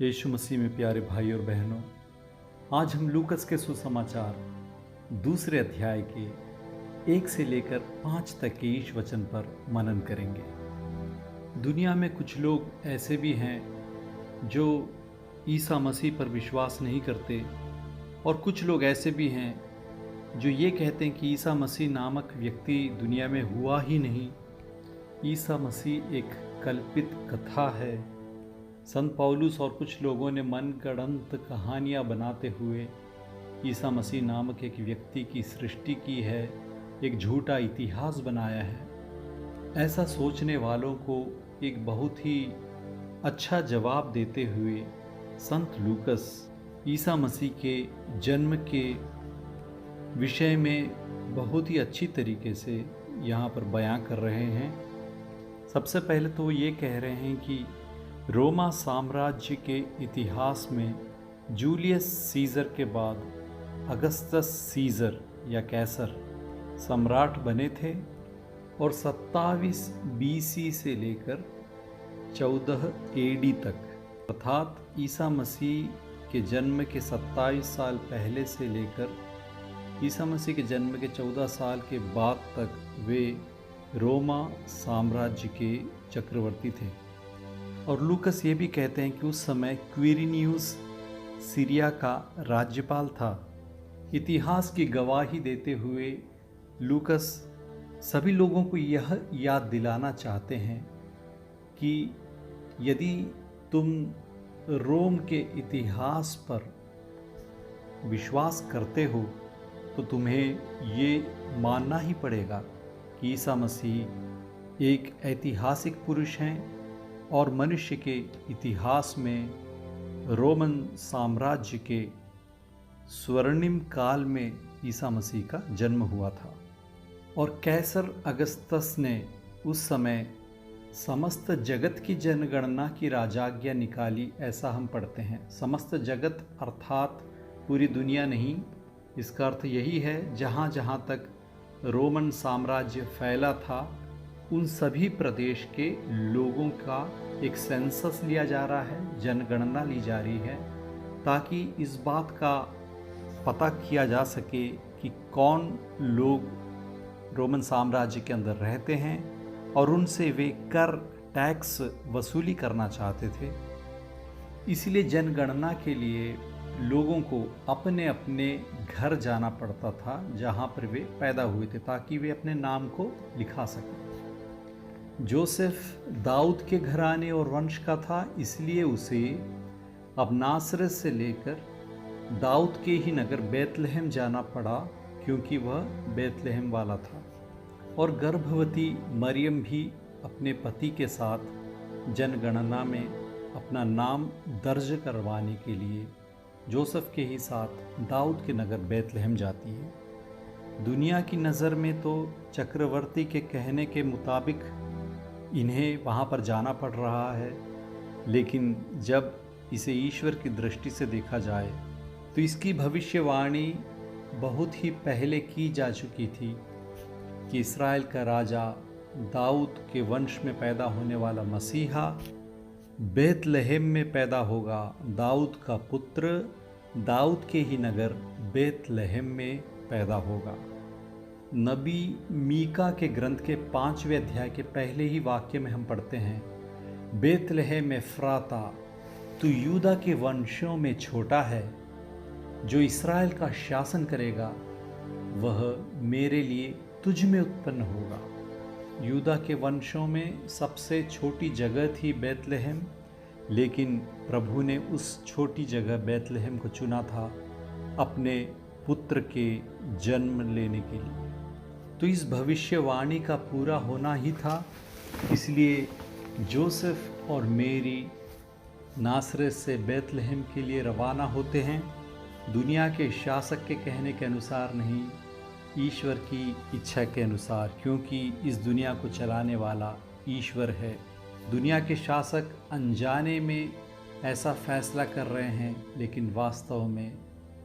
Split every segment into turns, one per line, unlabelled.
यीशु मसीह में प्यारे भाई और बहनों, आज हम लूकस के सुसमाचार दूसरे अध्याय के 1 से लेकर 5 तक के ईश वचन पर मनन करेंगे। दुनिया में कुछ लोग ऐसे भी हैं जो ईसा मसीह पर विश्वास नहीं करते, और कुछ लोग ऐसे भी हैं जो ये कहते हैं कि ईसा मसीह नामक व्यक्ति दुनिया में हुआ ही नहीं, ईसा मसीह एक कल्पित कथा है। संत पौलुस और कुछ लोगों ने मनगढ़ंत कहानियाँ बनाते हुए ईसा मसीह नामक एक व्यक्ति की सृष्टि की है, एक झूठा इतिहास बनाया है। ऐसा सोचने वालों को एक बहुत ही अच्छा जवाब देते हुए संत लूकस ईसा मसीह के जन्म के विषय में बहुत ही अच्छी तरीके से यहाँ पर बयां कर रहे हैं। सबसे पहले तो वो ये कह रहे हैं कि रोमा साम्राज्य के इतिहास में जूलियस सीज़र के बाद अगस्तस सीज़र या कैसर सम्राट बने थे, और 27 बीसी से लेकर 14 एडी तक, अर्थात ईसा मसीह के जन्म के 27 साल पहले से लेकर ईसा मसीह के जन्म के 14 साल के बाद तक वे रोमा साम्राज्य के चक्रवर्ती थे। और लूकस ये भी कहते हैं कि उस समय क्विरिनियुस सीरिया का राज्यपाल था। इतिहास की गवाही देते हुए लूकस सभी लोगों को यह याद दिलाना चाहते हैं कि यदि तुम रोम के इतिहास पर विश्वास करते हो तो तुम्हें ये मानना ही पड़ेगा कि ईसा मसीह एक ऐतिहासिक पुरुष हैं, और मनुष्य के इतिहास में रोमन साम्राज्य के स्वर्णिम काल में ईसा मसीह का जन्म हुआ था। और कैसर अगस्तस ने उस समय समस्त जगत की जनगणना की राजाज्ञा निकाली, ऐसा हम पढ़ते हैं। समस्त जगत अर्थात पूरी दुनिया नहीं, इसका अर्थ यही है जहाँ जहाँ तक रोमन साम्राज्य फैला था उन सभी प्रदेश के लोगों का एक सेंसस लिया जा रहा है, जनगणना ली जा रही है, ताकि इस बात का पता किया जा सके कि कौन लोग रोमन साम्राज्य के अंदर रहते हैं और उनसे वे कर टैक्स वसूली करना चाहते थे। इसलिए जनगणना के लिए लोगों को अपने अपने घर जाना पड़ता था जहाँ पर वे पैदा हुए थे, ताकि वे अपने नाम को लिखा सकें। जोसेफ दाऊद के घराने और वंश का था, इसलिए उसे अब नासरत से लेकर दाऊद के ही नगर बेतलहम जाना पड़ा, क्योंकि वह बेतलहम वाला था। और गर्भवती मरियम भी अपने पति के साथ जनगणना में अपना नाम दर्ज करवाने के लिए जोसेफ के ही साथ दाऊद के नगर बेतलहम जाती है। दुनिया की नज़र में तो चक्रवर्ती के कहने के मुताबिक इन्हें वहाँ पर जाना पड़ रहा है, लेकिन जब इसे ईश्वर की दृष्टि से देखा जाए तो इसकी भविष्यवाणी बहुत ही पहले की जा चुकी थी कि इस्राएल का राजा दाऊद के वंश में पैदा होने वाला मसीहा बेतलहम में पैदा होगा। दाऊद का पुत्र दाऊद के ही नगर बेतलहम में पैदा होगा। नबी मीका के ग्रंथ के 5वें अध्याय के पहले ही वाक्य में हम पढ़ते हैं, बेतलहम एफ्राता, तू यूदा के वंशों में छोटा है, जो इस्राएल का शासन करेगा वह मेरे लिए तुझ में उत्पन्न होगा। यूदा के वंशों में सबसे छोटी जगह थी बेतलहम, लेकिन प्रभु ने उस छोटी जगह बेतलहम को चुना था अपने पुत्र के जन्म लेने के लिए। तो इस भविष्यवाणी का पूरा होना ही था, इसलिए जोसेफ और मेरी नासरत से बेतलहम के लिए रवाना होते हैं, दुनिया के शासक के कहने के अनुसार नहीं, ईश्वर की इच्छा के अनुसार, क्योंकि इस दुनिया को चलाने वाला ईश्वर है। दुनिया के शासक अनजाने में ऐसा फैसला कर रहे हैं, लेकिन वास्तव में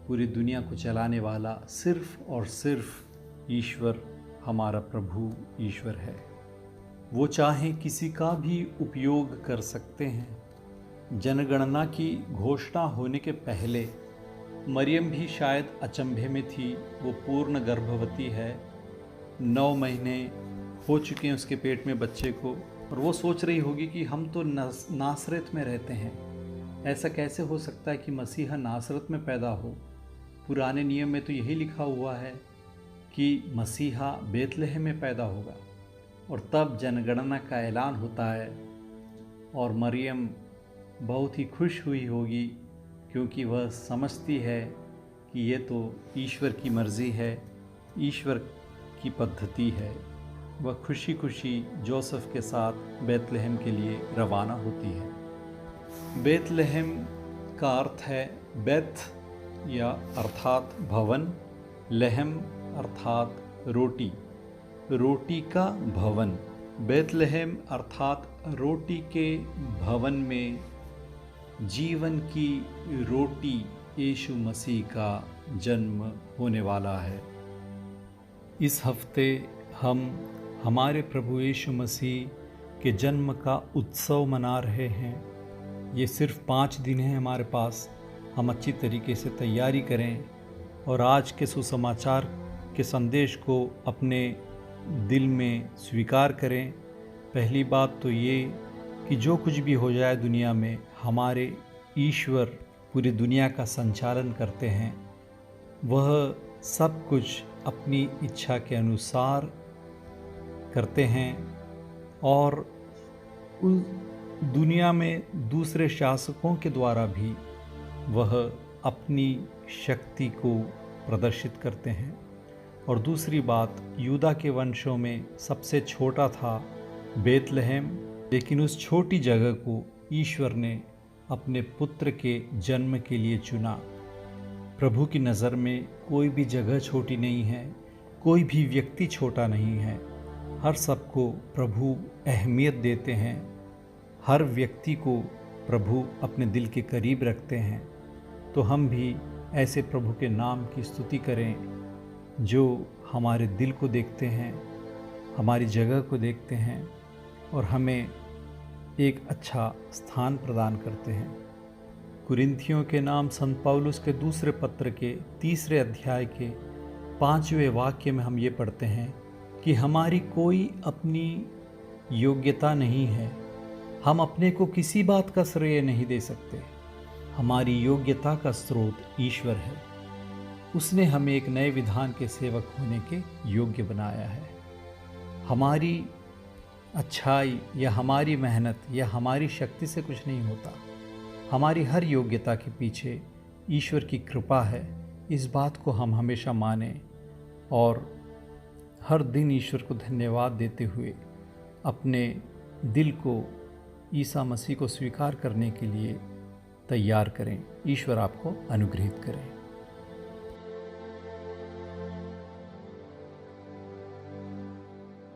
पूरी दुनिया को चलाने वाला सिर्फ और सिर्फ ईश्वर, हमारा प्रभु ईश्वर है। वो चाहे किसी का भी उपयोग कर सकते हैं, जनगणना की घोषणा होने के पहले मरियम भी शायद अचंभे में थी। वो पूर्ण गर्भवती है, 9 महीने हो चुके हैं उसके पेट में बच्चे को, और वो सोच रही होगी कि हम तो नासरत में रहते हैं, ऐसा कैसे हो सकता है कि मसीहा नासरत में पैदा हो। पुराने नियम में तो यही लिखा हुआ है कि मसीहा बेतलहम में पैदा होगा। और तब जनगणना का ऐलान होता है और मरियम बहुत ही खुश हुई होगी, क्योंकि वह समझती है कि ये तो ईश्वर की मर्ज़ी है, ईश्वर की पद्धति है। वह खुशी खुशी जोसेफ के साथ बेतलहम के लिए रवाना होती है। बेतलहम का अर्थ है बेथ या अर्थात भवन, लहम अर्थात रोटी, रोटी का भवन। बेतलहम अर्थात रोटी के भवन में जीवन की रोटी यीशु मसीह का जन्म होने वाला है। इस हफ्ते हम हमारे प्रभु यीशु मसीह के जन्म का उत्सव मना रहे हैं। ये सिर्फ 5 दिन है हमारे पास, हम अच्छी तरीके से तैयारी करें और आज के सुसमाचार के संदेश को अपने दिल में स्वीकार करें। पहली बात तो ये कि जो कुछ भी हो जाए दुनिया में, हमारे ईश्वर पूरी दुनिया का संचालन करते हैं। वह सब कुछ अपनी इच्छा के अनुसार करते हैं और उस दुनिया में दूसरे शासकों के द्वारा भी वह अपनी शक्ति को प्रदर्शित करते हैं। और दूसरी बात, यूदा के वंशों में सबसे छोटा था बेतलहम, लेकिन उस छोटी जगह को ईश्वर ने अपने पुत्र के जन्म के लिए चुना। प्रभु की नज़र में कोई भी जगह छोटी नहीं है, कोई भी व्यक्ति छोटा नहीं है। हर सबको प्रभु अहमियत देते हैं, हर व्यक्ति को प्रभु अपने दिल के करीब रखते हैं। तो हम भी ऐसे प्रभु के नाम की स्तुति करें जो हमारे दिल को देखते हैं, हमारी जगह को देखते हैं और हमें एक अच्छा स्थान प्रदान करते हैं। कुरिन्थियों के नाम संत पौलुस के दूसरे पत्र के 3 अध्याय के 5वें वाक्य में हम ये पढ़ते हैं कि हमारी कोई अपनी योग्यता नहीं है, हम अपने को किसी बात का श्रेय नहीं दे सकते। हमारी योग्यता का स्रोत ईश्वर है। उसने हमें एक नए विधान के सेवक होने के योग्य बनाया है। हमारी अच्छाई या हमारी मेहनत या हमारी शक्ति से कुछ नहीं होता। हमारी हर योग्यता के पीछे ईश्वर की कृपा है। इस बात को हम हमेशा मानें और हर दिन ईश्वर को धन्यवाद देते हुए अपने दिल को ईसा मसीह को स्वीकार करने के लिए तैयार करें। ईश्वर आपको अनुग्रहित करें।